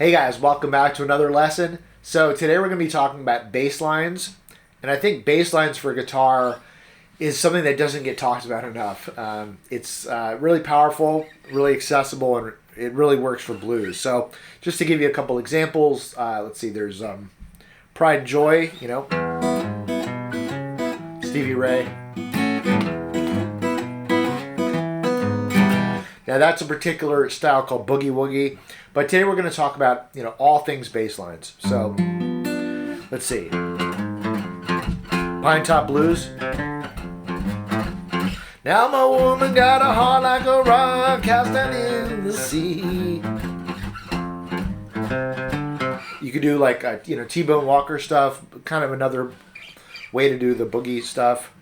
Hey guys, welcome back to another lesson. So today we're going to be talking about bass lines, and I think bass lines for guitar is something that doesn't get talked about enough. It's really powerful, really accessible, and it really works for blues. So just to give you a couple examples, let's see, there's Pride and Joy, Stevie Ray. Now that's a particular style called boogie woogie, but today we're going to talk about all things bass lines. So let's see, Pine Top Blues. Now my woman got a heart like a rock cast down in the sea. You could do like T-Bone Walker stuff, kind of another way to do the boogie stuff.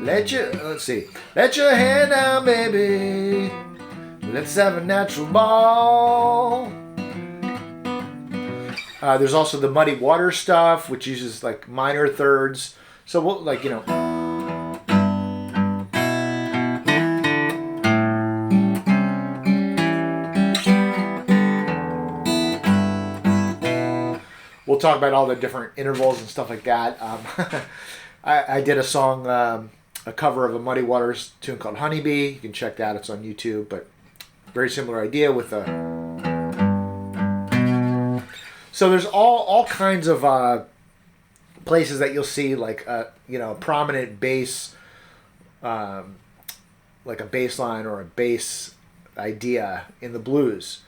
Let your hair down, baby. Let's have a natural ball. There's also the Muddy Water stuff, which uses like minor thirds. So we'll we'll talk about all the different intervals and stuff like that. I did a song, a cover of a Muddy Waters tune called Honeybee. You can check that. It's on YouTube, but very similar idea with a... So there's all kinds of places that you'll see like a prominent bass, like a bass line or a bass idea in the blues.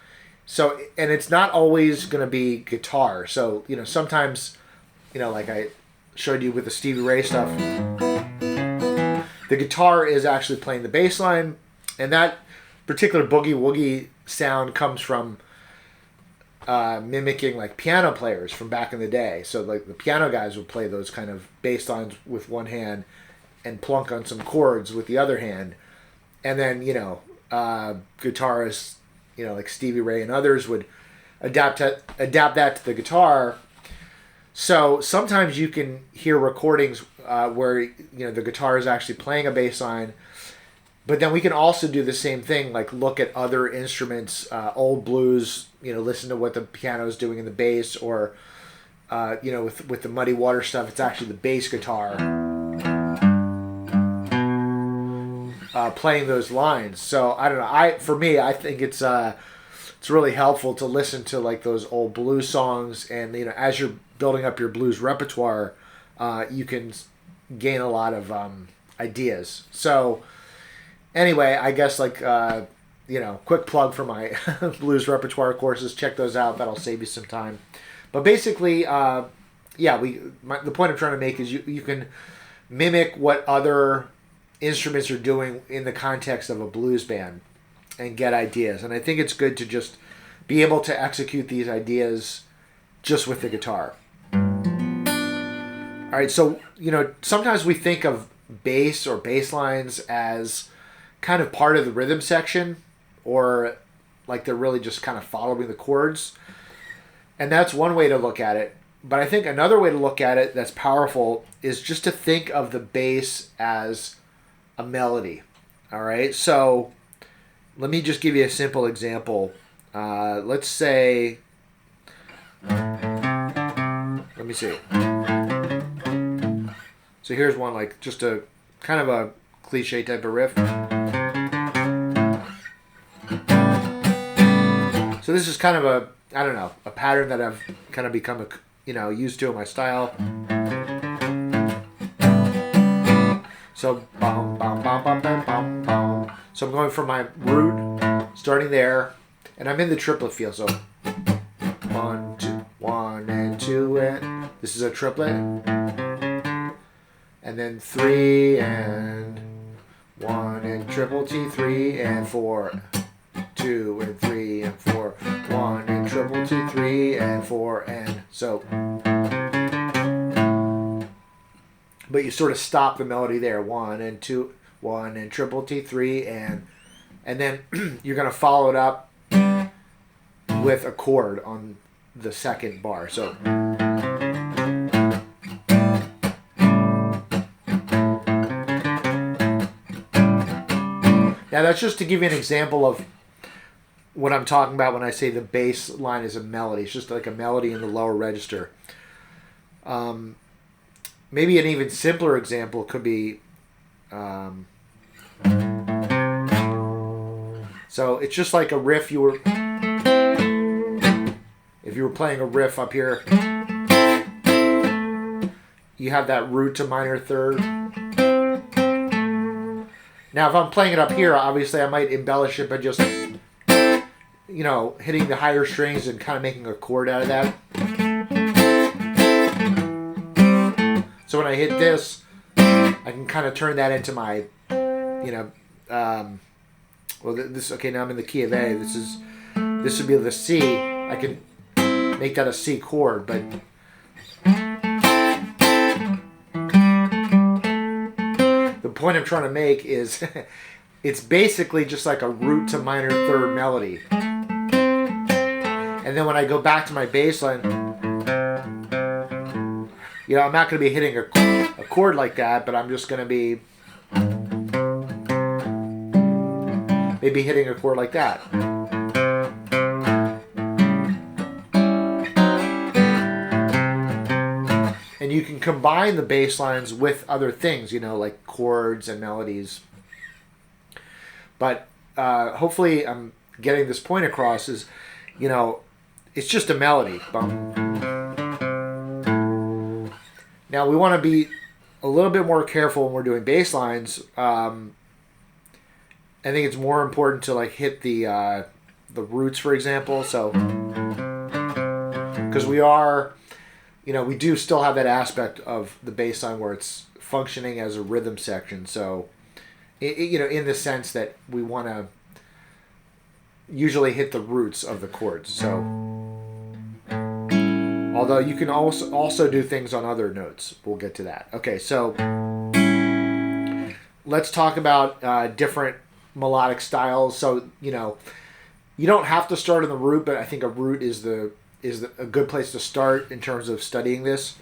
So, and it's not always going to be guitar. So, sometimes, like I showed you with the Stevie Ray stuff, the guitar is actually playing the bass line, and that particular boogie woogie sound comes from mimicking like piano players from back in the day. So like the piano guys would play those kind of bass lines with one hand and plunk on some chords with the other hand. And then, guitarists, like Stevie Ray and others would adapt that to the guitar. So sometimes you can hear recordings where the guitar is actually playing a bass line, but then we can also do the same thing, like look at other instruments, old blues, listen to what the piano is doing in the bass, or with the Muddy Water stuff, it's actually the bass guitar playing those lines. So I don't know. I think it's really helpful to listen to like those old blues songs, and as you're building up your blues repertoire, you can gain a lot of ideas. So anyway, I guess quick plug for my blues repertoire courses. Check those out. That'll save you some time. But basically, the point I'm trying to make is you can mimic what other instruments are doing in the context of a blues band and get ideas. And I think it's good to just be able to execute these ideas just with the guitar. All right, so, sometimes we think of bass or bass lines as kind of part of the rhythm section, or like they're really just kind of following the chords. And that's one way to look at it. But I think another way to look at it that's powerful is just to think of the bass as a melody. All right, so let me just give you a simple example. Let's say, let me see. So here's one, like just a kind of a cliche type of riff. So this is kind of a pattern that I've kind of become used to in my style. So bum bum bum bum bum bum bum. So I'm going from my root, starting there, and I'm in the triplet feel. So 1, 2, 1 and 2, and this is a triplet. And then 3 and 1 and triple T, 3 and 4, 2 and 3 and 4, 1 and triple T, 3 and 4, and so. But you sort of stop the melody there, 1 and 2, 1 and triple T, 3 and then you're gonna follow it up with a chord on the second bar. So. Now that's just to give you an example of what I'm talking about when I say the bass line is a melody. It's just like a melody in the lower register. Maybe an even simpler example could be, so it's just like a riff if you were playing a riff up here, you have that root to minor third. Now if I'm playing it up here, obviously I might embellish it by just, hitting the higher strings and kind of making a chord out of that. So when I hit this, I can kind of turn that into my, okay, now I'm in the key of A. This would be the C. I can make that a C chord, but the point I'm trying to make is it's basically just like a root to minor third melody. And then when I go back to my bass line, I'm not going to be hitting a chord like that, but I'm just going to be maybe hitting a chord like that. And you can combine the bass lines with other things, like chords and melodies. But hopefully I'm getting this point across is, it's just a melody. Now we want to be a little bit more careful when we're doing bass lines. I think it's more important to hit the roots, for example. So because we do still have that aspect of the bass line where it's functioning as a rhythm section. So in the sense that we want to usually hit the roots of the chords. So although you can also do things on other notes. We'll get to that. Okay, so let's talk about different melodic styles. So, you don't have to start in the root, but I think a root is a good place to start in terms of studying this.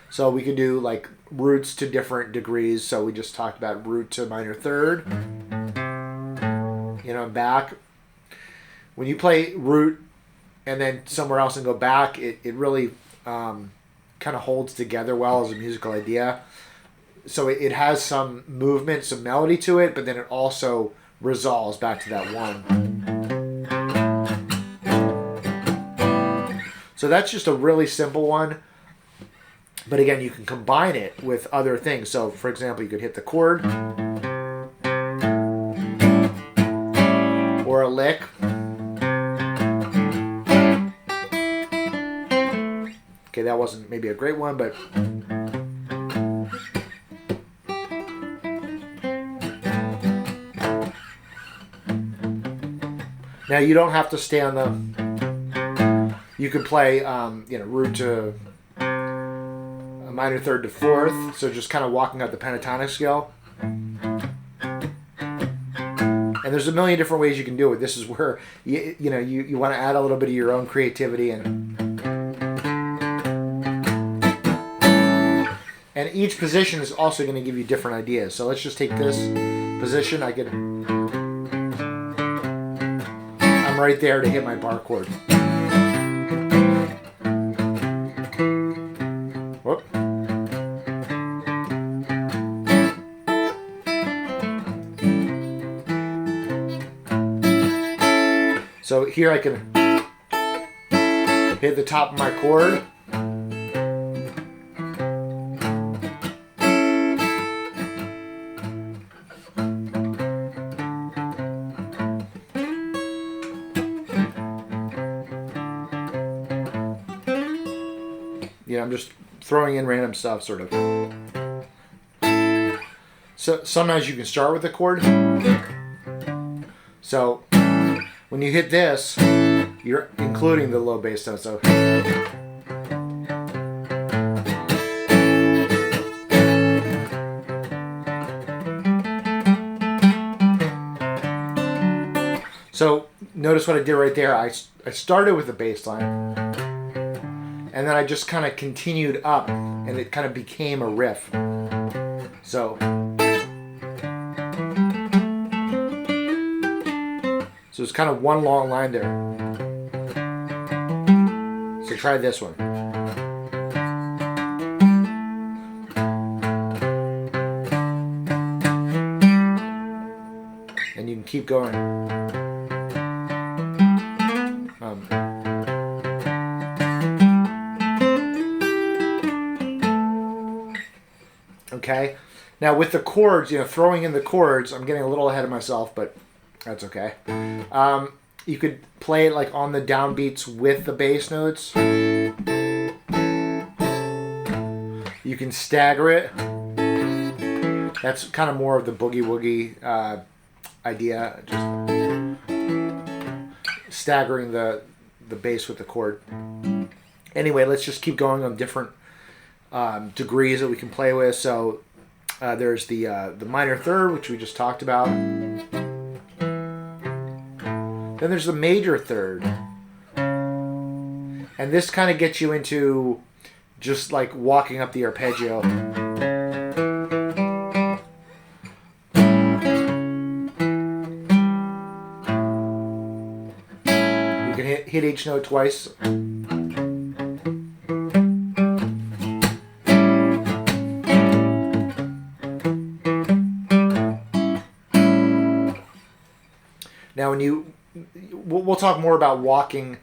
So we can do roots to different degrees. So we just talked about root to minor third, and back. When you play root and then somewhere else and go back, it really kind of holds together well as a musical idea. So it has some movement, some melody to it, but then it also resolves back to that one. So that's just a really simple one. But again, you can combine it with other things. So for example, you could hit the chord or a lick. Okay, that wasn't maybe a great one, but now you don't have to stay on the. You could play, root to a minor third to fourth, so just kind of walking up the pentatonic scale. And there's a million different ways you can do it. This is where you want to add a little bit of your own creativity and each position is also going to give you different ideas. So let's just take this position. I'm right there to hit my bar chord. Whoop. So here I can hit the top of my chord. I'm just throwing in random stuff, sort of. So sometimes you can start with the chord. So when you hit this, you're including the low bass note. So notice what I did right there. I started with the bass line. And then I just kind of continued up, and it kind of became a riff. So So it's kind of one long line there. So try this one. And you can keep going. Okay. Now with the chords, throwing in the chords, I'm getting a little ahead of myself, but that's okay. You could play it like on the downbeats with the bass notes. You can stagger it. That's kind of more of the boogie woogie idea, just staggering the bass with the chord. Anyway, let's just keep going on different degrees that we can play with. So there's the minor third, which we just talked about. Then there's the major third, and this kind of gets you into just like walking up the arpeggio. You can hit each note twice. Now, we'll talk more about walking,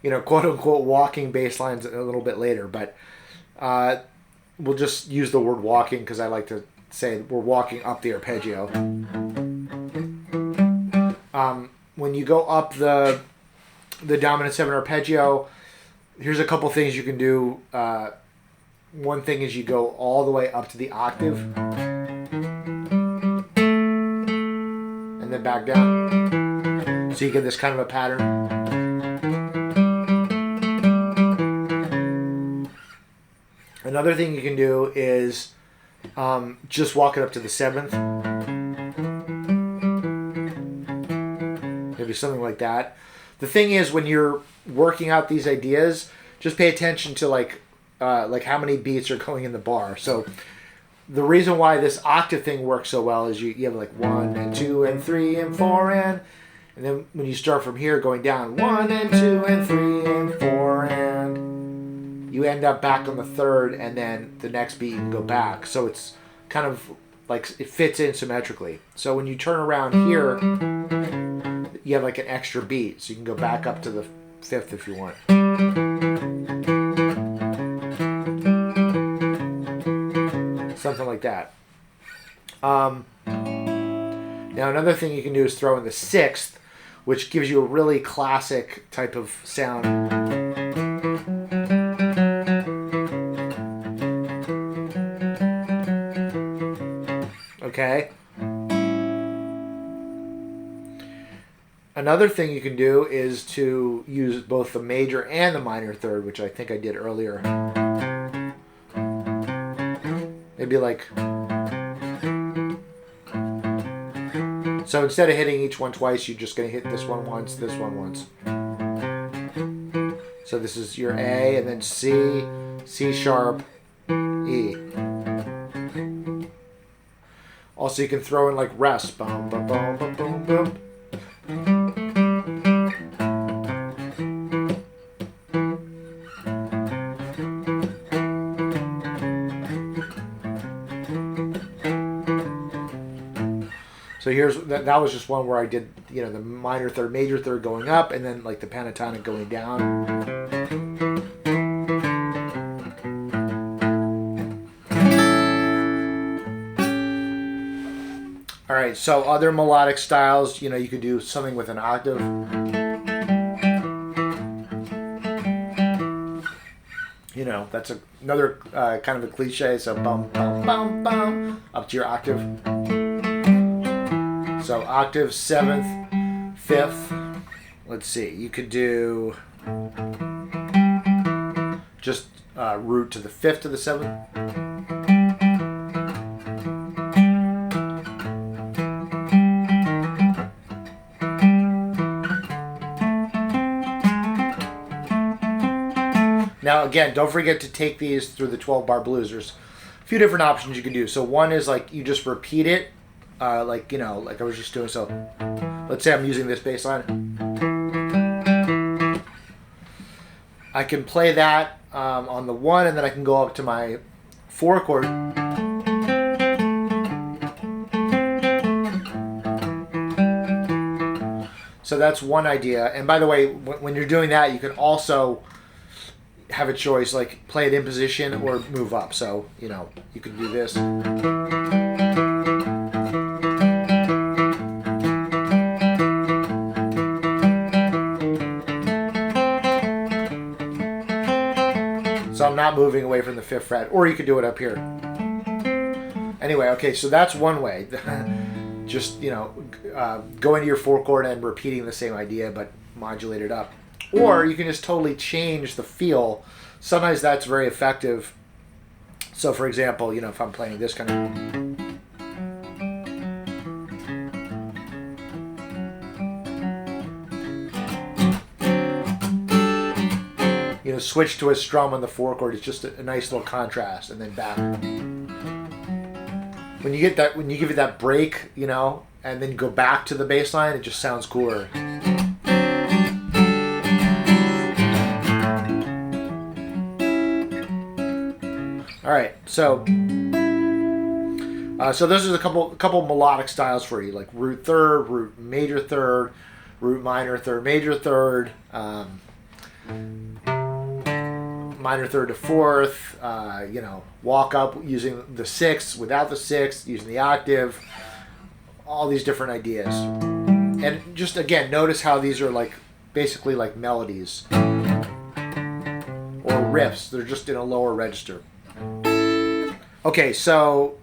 quote unquote walking bass lines a little bit later, but we'll just use the word walking because I like to say we're walking up the arpeggio. When you go up the dominant 7 arpeggio, here's a couple things you can do. One thing is you go all the way up to the octave and then back down. So you get this kind of a pattern. Another thing you can do is just walk it up to the 7th. Maybe something like that. The thing is, when you're working out these ideas, just pay attention to like how many beats are going in the bar. So the reason why this octave thing works so well is you have like 1 and 2 and 3 and 4 and then when you start from here going down 1 and 2 and 3 and 4 and you end up back on the 3rd, and then the next beat you can go back. So it's kind of like it fits in symmetrically. So when you turn around here, you have like an extra beat, so you can go back up to the 5th if you want. Something like that. Now another thing you can do is throw in the 6th, which gives you a really classic type of sound. Okay. Another thing you can do is to use both the major and the minor third, which I think I did earlier. Maybe like... So instead of hitting each one twice, you're just going to hit this one once, this one once. So this is your A, and then C, C sharp, E. Also, you can throw in like rest. Bum, bum, bum, bum, bum, bum. So here's that was just one where I did, the minor third, major third going up, and then like the pentatonic going down. All right, so other melodic styles, you could do something with an octave. That's another kind of a cliche. So bum, bum, bum, bum, up to your octave. So octave, 7th, 5th. Let's see. You could do just root to the 5th to the 7th. Now again, don't forget to take these through the 12-bar blues. There's a few different options you can do. So one is like you just repeat it. Like I was just doing so. let's say I'm using this bass line. I can play that on the 1, and then I can go up to my 4 chord. So that's one idea. And by the way, when you're doing that, you can also have a choice, like play it in position or move up. So, you know, you can do this. So I'm not moving away from the 5th fret, or you could do it up here. Anyway, okay, so that's one way. Just, you know, go into your 4 chord and repeating the same idea, but modulate it up. Or you can just totally change the feel. Sometimes that's very effective. So for example, you know, if I'm playing this kind of, you know, switch to a strum on the 4 chord. It's just a nice little contrast, and then back. When you get that, when you give it that break, you know, and then go back to the bass line, it just sounds cooler. All right, so those are a couple melodic styles for you, like root third, root major third, root minor third, major third, minor third to 4th, you know, walk up using the 6th, without the 6th, using the octave, all these different ideas. And just again, notice how these are like basically like melodies or riffs. They're just in a lower register. Okay, so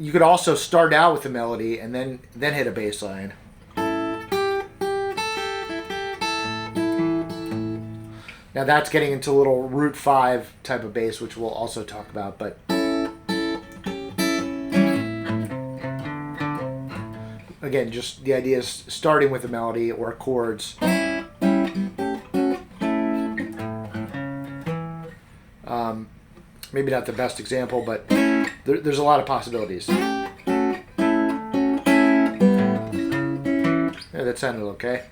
you could also start out with a melody and then hit a bass line. Now that's getting into a little root 5 type of bass, which we'll also talk about, but again, just the idea is starting with a melody or chords. Maybe not the best example, but there's a lot of possibilities. Yeah, that sounded okay.